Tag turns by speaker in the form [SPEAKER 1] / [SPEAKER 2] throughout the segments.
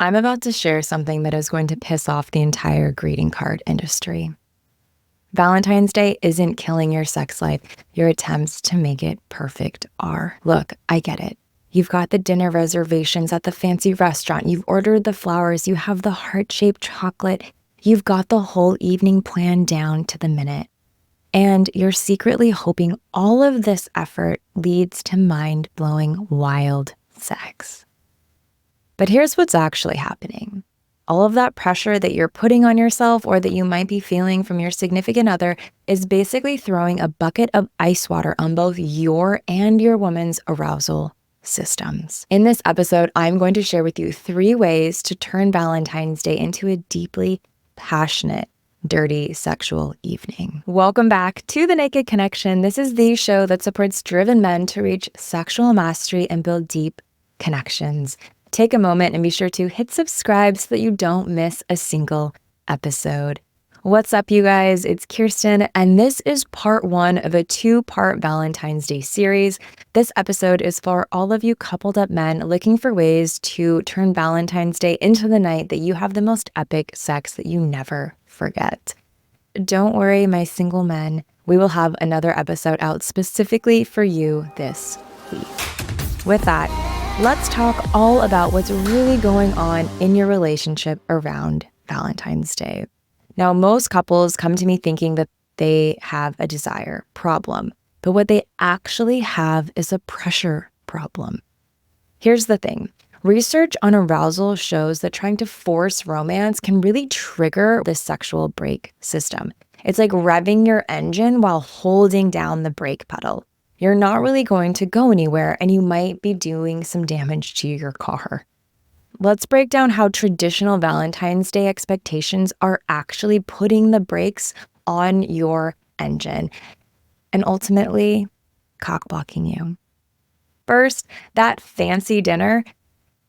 [SPEAKER 1] I'm about to share something that is going to piss off the entire greeting card industry. Valentine's Day isn't killing your sex life. Your attempts to make it perfect are. Look, I get it. You've got the dinner reservations at the fancy restaurant. You've ordered the flowers. You have the heart-shaped chocolate. You've got the whole evening planned down to the minute. And you're secretly hoping all of this effort leads to mind-blowing, wild sex. But here's what's actually happening. All of that pressure that you're putting on yourself or that you might be feeling from your significant other is basically throwing a bucket of ice water on both your and your woman's arousal systems. In this episode, I'm going to share with you 3 ways to turn Valentine's Day into a deeply passionate, dirty sexual evening. Welcome back to The Naked Connection. This is the show that supports driven men to reach sexual mastery and build deep connections. Take a moment and be sure to hit subscribe so that you don't miss a single episode. What's up, you guys? It's Kirsten, and this is part 1 of a 2-part Valentine's Day series. This episode is for all of you coupled up men looking for ways to turn Valentine's Day into the night that you have the most epic sex that you never forget. Don't worry, my single men. We will have another episode out specifically for you this week. With that, let's talk all about what's really going on in your relationship around Valentine's Day. Now, most couples come to me thinking that they have a desire problem, but what they actually have is a pressure problem. Here's the thing. Research on arousal shows that trying to force romance can really trigger the sexual brake system. It's like revving your engine while holding down the brake pedal. You're not really going to go anywhere, and you might be doing some damage to your car. Let's break down how traditional Valentine's Day expectations are actually putting the brakes on your engine and ultimately cock-blocking you. First, that fancy dinner.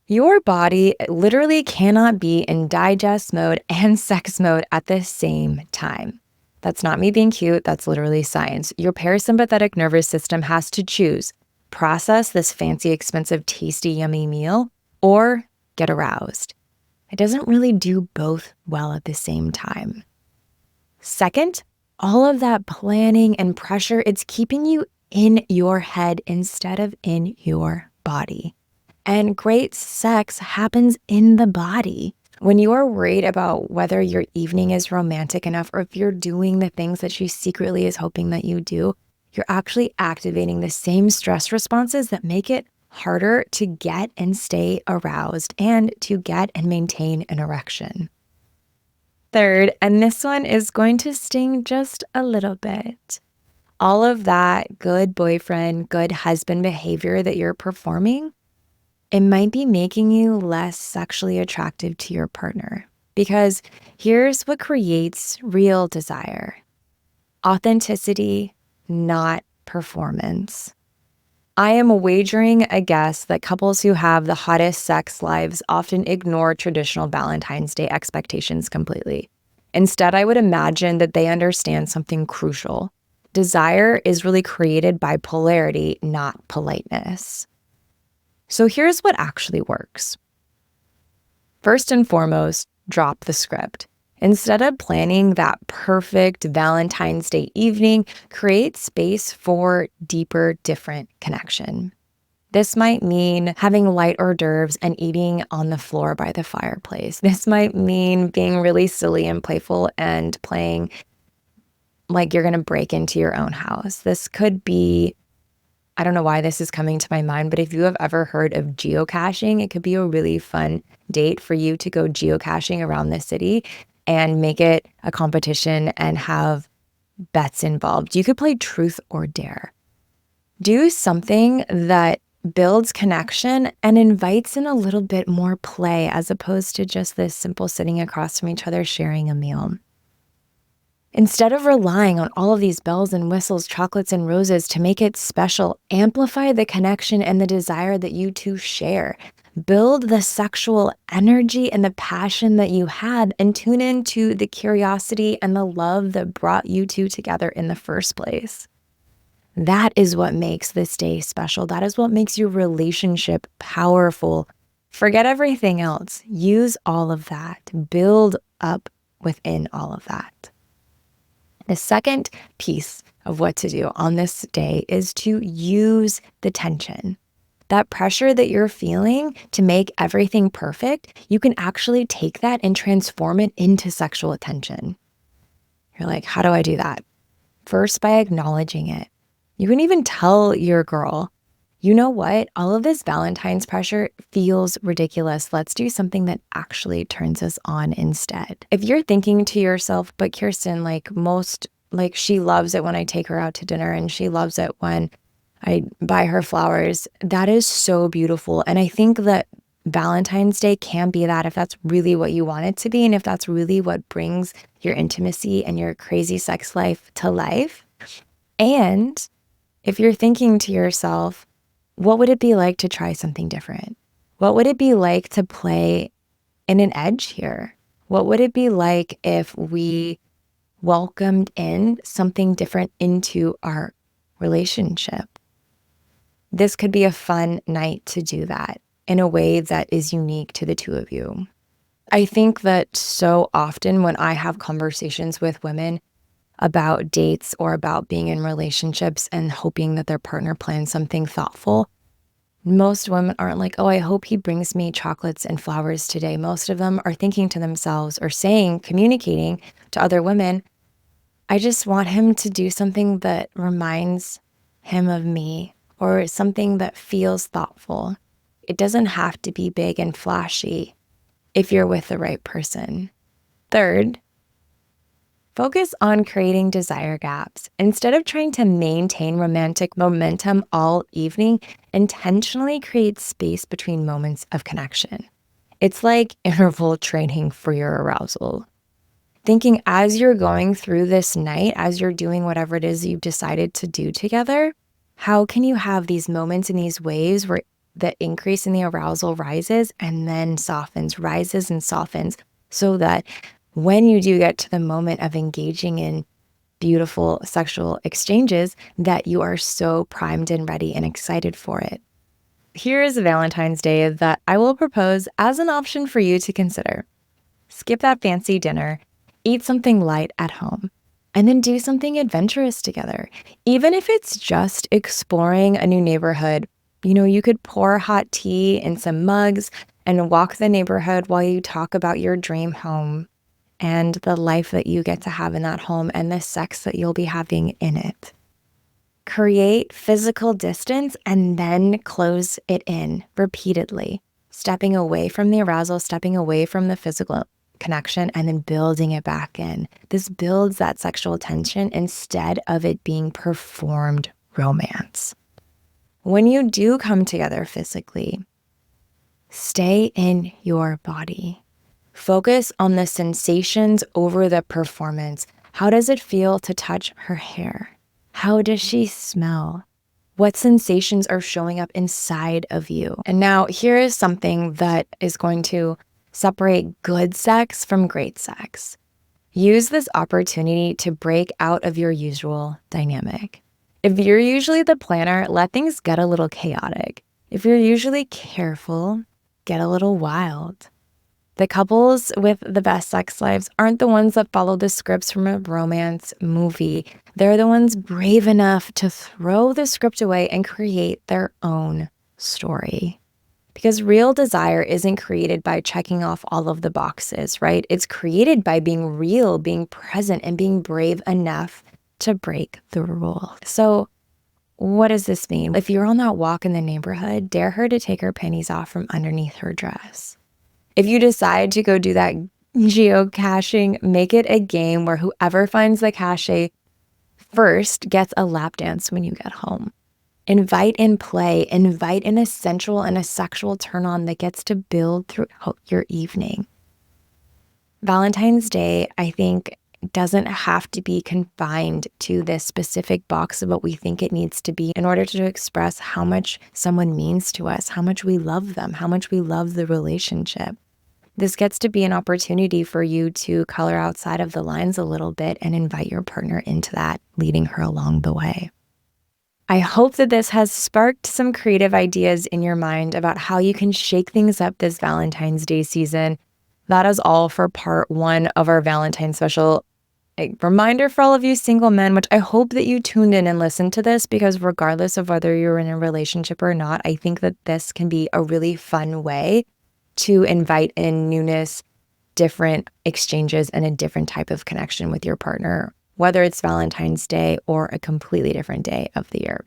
[SPEAKER 1] Your body literally cannot be in digest mode and sex mode at the same time. That's not me being cute, that's literally science. Your parasympathetic nervous system has to choose, process this fancy, expensive, tasty, yummy meal, or get aroused. It doesn't really do both well at the same time. Second, all of that planning and pressure, it's keeping you in your head instead of in your body. And great sex happens in the body. When you are worried about whether your evening is romantic enough or if you're doing the things that she secretly is hoping that you do, you're actually activating the same stress responses that make it harder to get and stay aroused and to get and maintain an erection. Third, and this one is going to sting just a little bit. All of that good boyfriend, good husband behavior that you're performing, it might be making you less sexually attractive to your partner, because here's what creates real desire: authenticity, not performance. I am wagering a guess that couples who have the hottest sex lives often ignore traditional Valentine's Day expectations completely. Instead, I would imagine that they understand something crucial. Desire is really created by polarity, not politeness. So here's what actually works. First and foremost, drop the script. Instead of planning that perfect Valentine's Day evening, create space for deeper, different connection. This might mean having light hors d'oeuvres and eating on the floor by the fireplace. This might mean being really silly and playful and playing like you're going to break into your own house. This could be, I don't know why this is coming to my mind, but if you have ever heard of geocaching, it could be a really fun date for you to go geocaching around the city and make it a competition and have bets involved. You could play truth or dare. Do something that builds connection and invites in a little bit more play as opposed to just this simple sitting across from each other sharing a meal. Instead of relying on all of these bells and whistles, chocolates and roses to make it special, amplify the connection and the desire that you two share. Build the sexual energy and the passion that you had and tune into the curiosity and the love that brought you two together in the first place. That is what makes this day special. That is what makes your relationship powerful Forget everything else. Use all of that. Build up within all of that. The second piece of what to do on this day is to use the tension. That pressure that you're feeling to make everything perfect, you can actually take that and transform it into sexual attention. You're like, how do I do that? First, by acknowledging it. You can even tell your girl, you know what? All of this Valentine's pressure feels ridiculous. Let's do something that actually turns us on instead. If you're thinking to yourself, but Kirsten, she loves it when I take her out to dinner and she loves it when I buy her flowers. That is so beautiful. And I think that Valentine's Day can be that if that's really what you want it to be, and if that's really what brings your intimacy and your crazy sex life to life. And if you're thinking to yourself, what would it be like to try something different? What would it be like to play in an edge here? What would it be like if we welcomed in something different into our relationship? This could be a fun night to do that in a way that is unique to the two of you. I think that so often when I have conversations with women about dates or about being in relationships and hoping that their partner plans something thoughtful, most women aren't like, oh, I hope he brings me chocolates and flowers today. Most of them are thinking to themselves or communicating to other women, I just want him to do something that reminds him of me or something that feels thoughtful. It doesn't have to be big and flashy if you're with the right person. Third, focus on creating desire gaps. Instead of trying to maintain romantic momentum all evening, intentionally create space between moments of connection. It's like interval training for your arousal. Thinking as you're going through this night, as you're doing whatever it is you've decided to do together, how can you have these moments and these waves where the increase in the arousal rises and then softens, rises and softens, so that when you do get to the moment of engaging in beautiful sexual exchanges, that you are so primed and ready and excited for it. Here is Valentine's Day that I will propose as an option for you to consider. Skip that fancy dinner, eat something light at home, and then do something adventurous together. Even if it's just exploring a new neighborhood, you could pour hot tea in some mugs and walk the neighborhood while you talk about your dream home and the life that you get to have in that home and the sex that you'll be having in it. Create physical distance and then close it in repeatedly, stepping away from the arousal, stepping away from the physical connection, and then building it back in. This builds that sexual tension instead of it being performed romance. When you do come together physically, stay in your body. Focus on the sensations over the performance. How does it feel to touch her hair? How does she smell? What sensations are showing up inside of you? And now here is something that is going to separate good sex from great sex. Use this opportunity to break out of your usual dynamic. If you're usually the planner, let things get a little chaotic. If you're usually careful, get a little wild. The couples with the best sex lives aren't the ones that follow the scripts from a romance movie. They're the ones brave enough to throw the script away and create their own story. Because real desire isn't created by checking off all of the boxes, right? It's created by being real, being present, and being brave enough to break the rule. So what does this mean? If you're on that walk in the neighborhood, dare her to take her panties off from underneath her dress. If you decide to go do that geocaching, make it a game where whoever finds the cache first gets a lap dance when you get home. Invite in play, invite in a sensual and a sexual turn on that gets to build throughout your evening. Valentine's Day, I think, doesn't have to be confined to this specific box of what we think it needs to be in order to express how much someone means to us, how much we love them, how much we love the relationship. This gets to be an opportunity for you to color outside of the lines a little bit and invite your partner into that, leading her along the way. I hope that this has sparked some creative ideas in your mind about how you can shake things up this Valentine's Day season. That is all for part 1 of our Valentine special. A reminder for all of you single men, which I hope that you tuned in and listened to this, because regardless of whether you're in a relationship or not, I think that this can be a really fun way to invite in newness, different exchanges, and a different type of connection with your partner, whether it's Valentine's Day or a completely different day of the year.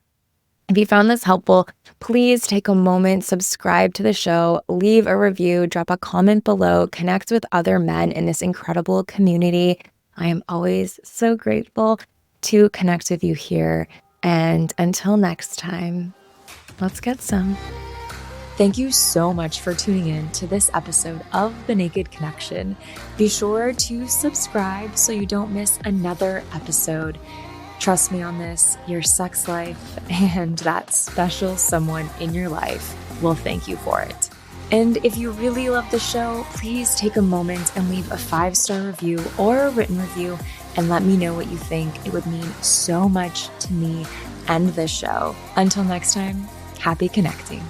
[SPEAKER 1] If you found this helpful, please take a moment, subscribe to the show, leave a review, drop a comment below, connect with other men in this incredible community. I am always so grateful to connect with you here. And until next time, let's get some.
[SPEAKER 2] Thank you so much for tuning in to this episode of The Naked Connection. Be sure to subscribe so you don't miss another episode. Trust me on this, your sex life and that special someone in your life will thank you for it. And if you really love the show, please take a moment and leave a 5-star review or a written review and let me know what you think. It would mean so much to me and this show. Until next time, happy connecting.